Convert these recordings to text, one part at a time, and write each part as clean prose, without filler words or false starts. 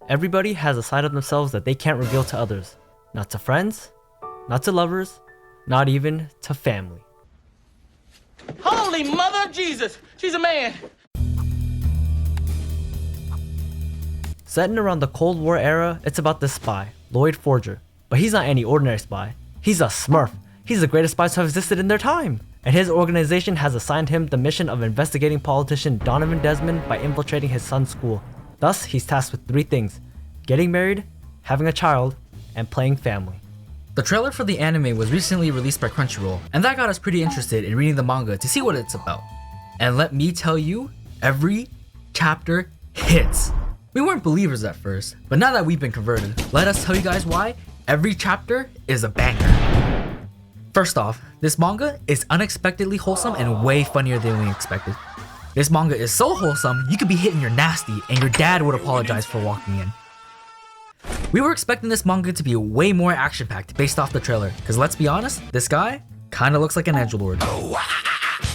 Everybody has a side of themselves that they can't reveal to others. Not to friends, not to lovers, not even to family. Holy mother of Jesus! She's a man! Set in around the Cold War era, it's about this spy, Loid Forger. But he's not any ordinary spy. He's a smurf. He's the greatest spies to have existed in their time. And his organization has assigned him the mission of investigating politician Donovan Desmond by infiltrating his son's school. Thus, he's tasked with 3 things: getting married, having a child, and playing family. The trailer for the anime was recently released by Crunchyroll, and that got us pretty interested in reading the manga to see what it's about. And let me tell you, every chapter hits. We weren't believers at first, but now that we've been converted, let us tell you guys why every chapter is a banger. First off, this manga is unexpectedly wholesome and way funnier than we expected. This manga is so wholesome, you could be hitting your nasty and your dad would apologize for walking in. We were expecting this manga to be way more action-packed based off the trailer, cause let's be honest, this guy kinda looks like an edgelord.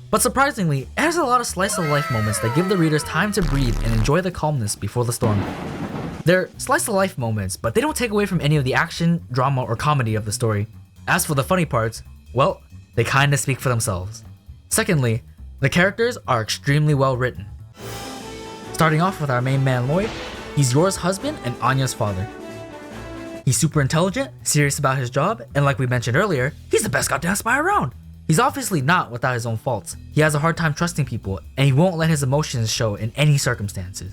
But surprisingly, it has a lot of slice-of-life moments that give the readers time to breathe and enjoy the calmness before the storm. They're slice-of-life moments, but they don't take away from any of the action, drama, or comedy of the story. As for the funny parts, well, they kinda speak for themselves. Secondly, the characters are extremely well written. Starting off with our main man Loid, he's Yor's husband and Anya's father. He's super intelligent, serious about his job, and like we mentioned earlier, he's the best goddamn spy around. He's obviously not without his own faults. He has a hard time trusting people, and he won't let his emotions show in any circumstances.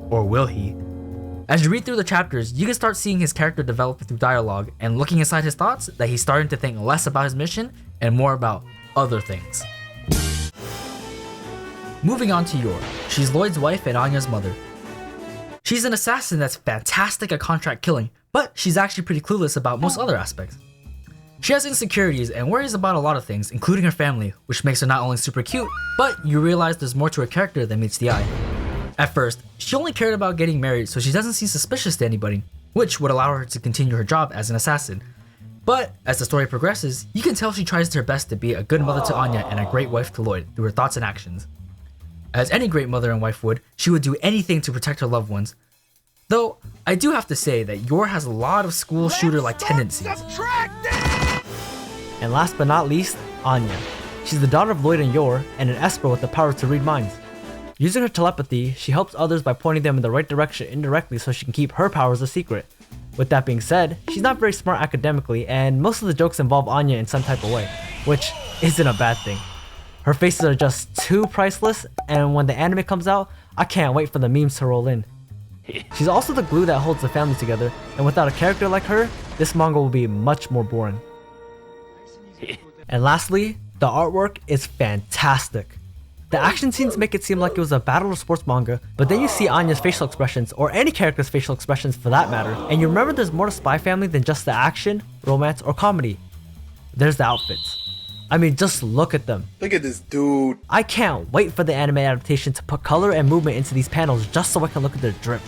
Or will he? As you read through the chapters, you can start seeing his character develop through dialogue and looking inside his thoughts that he's starting to think less about his mission and more about other things. Moving on to Yor. She's Loid's wife and Anya's mother. She's an assassin that's fantastic at contract killing, but she's actually pretty clueless about most other aspects. She has insecurities and worries about a lot of things, including her family, which makes her not only super cute, but you realize there's more to her character than meets the eye. At first, she only cared about getting married so she doesn't seem suspicious to anybody, which would allow her to continue her job as an assassin. But as the story progresses, you can tell she tries her best to be a good mother to Anya and a great wife to Loid through her thoughts and actions. As any great mother and wife would, she would do anything to protect her loved ones. Though, I do have to say that Yor has a lot of school shooter-like tendencies. And last but not least, Anya. She's the daughter of Loid and Yor, and an Esper with the power to read minds. Using her telepathy, she helps others by pointing them in the right direction indirectly so she can keep her powers a secret. With that being said, she's not very smart academically, and most of the jokes involve Anya in some type of way, which isn't a bad thing. Her faces are just too priceless, and when the anime comes out, I can't wait for the memes to roll in. She's also the glue that holds the family together, and without a character like her, this manga will be much more boring. And lastly, the artwork is fantastic. The action scenes make it seem like it was a battle of sports manga, but then you see Anya's facial expressions, or any character's facial expressions for that matter, and you remember there's more to Spy Family than just the action, romance, or comedy. There's the outfits. I mean, just look at them. Look at this dude. I can't wait for the anime adaptation to put color and movement into these panels just so I can look at their drip.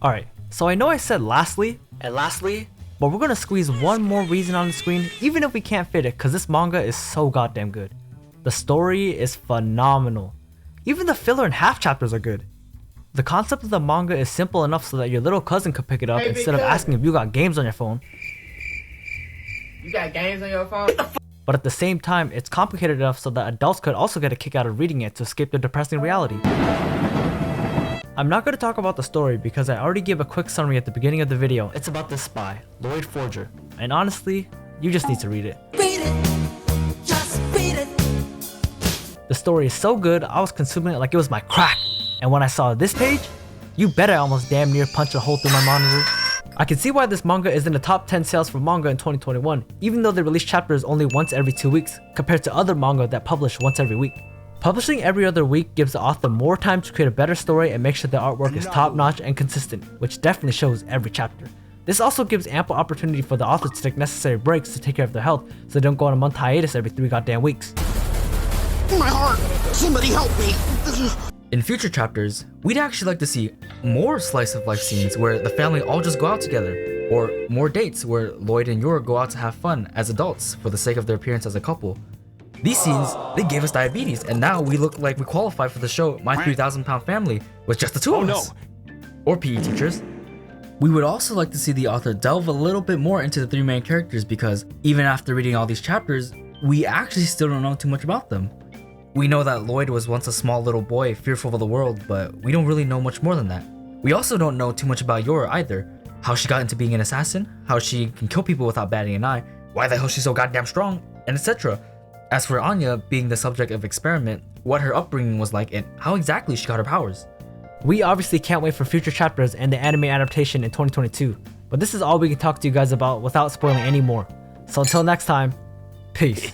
Alright, so I know I said lastly, but we're gonna squeeze one more reason on the screen even if we can't fit it, cause this manga is so goddamn good. The story is phenomenal. Even the filler and half chapters are good. The concept of the manga is simple enough so that your little cousin could pick it up instead of asking if you got games on your phone. You got games on your phone? But at the same time, it's complicated enough so that adults could also get a kick out of reading it to escape the depressing reality. I'm not going to talk about the story because I already gave a quick summary at the beginning of the video. It's about this spy, Loid Forger, and honestly, you just need to read it. Read it! Just read it! The story is so good, I was consuming it like it was my crack, and when I saw this page, you bet I almost damn near punched a hole through my monitor. I can see why this manga is in the top 10 sales for manga in 2021, even though they release chapters only once every 2 weeks, compared to other manga that publish once every week. Publishing every other week gives the author more time to create a better story and make sure the artwork is top-notch and consistent, which definitely shows every chapter. This also gives ample opportunity for the authors to take necessary breaks to take care of their health, so they don't go on a month hiatus every 3 goddamn weeks. My heart! Somebody help me! In future chapters, we'd actually like to see more slice of life scenes where the family all just go out together, or more dates where Loid and Yor go out to have fun as adults for the sake of their appearance as a couple. These scenes, they gave us diabetes, and now we look like we qualify for the show My 3,000 Pound Family with just the two of us. Or PE teachers. We would also like to see the author delve a little bit more into the three main characters because even after reading all these chapters, we actually still don't know too much about them. We know that Loid was once a small little boy, fearful of the world, but we don't really know much more than that. We also don't know too much about Yor either. How she got into being an assassin, how she can kill people without batting an eye, why the hell she's so goddamn strong, and etc. As for Anya being the subject of experiment, what her upbringing was like and how exactly she got her powers. We obviously can't wait for future chapters and the anime adaptation in 2022, but this is all we can talk to you guys about without spoiling any more. So until next time, peace.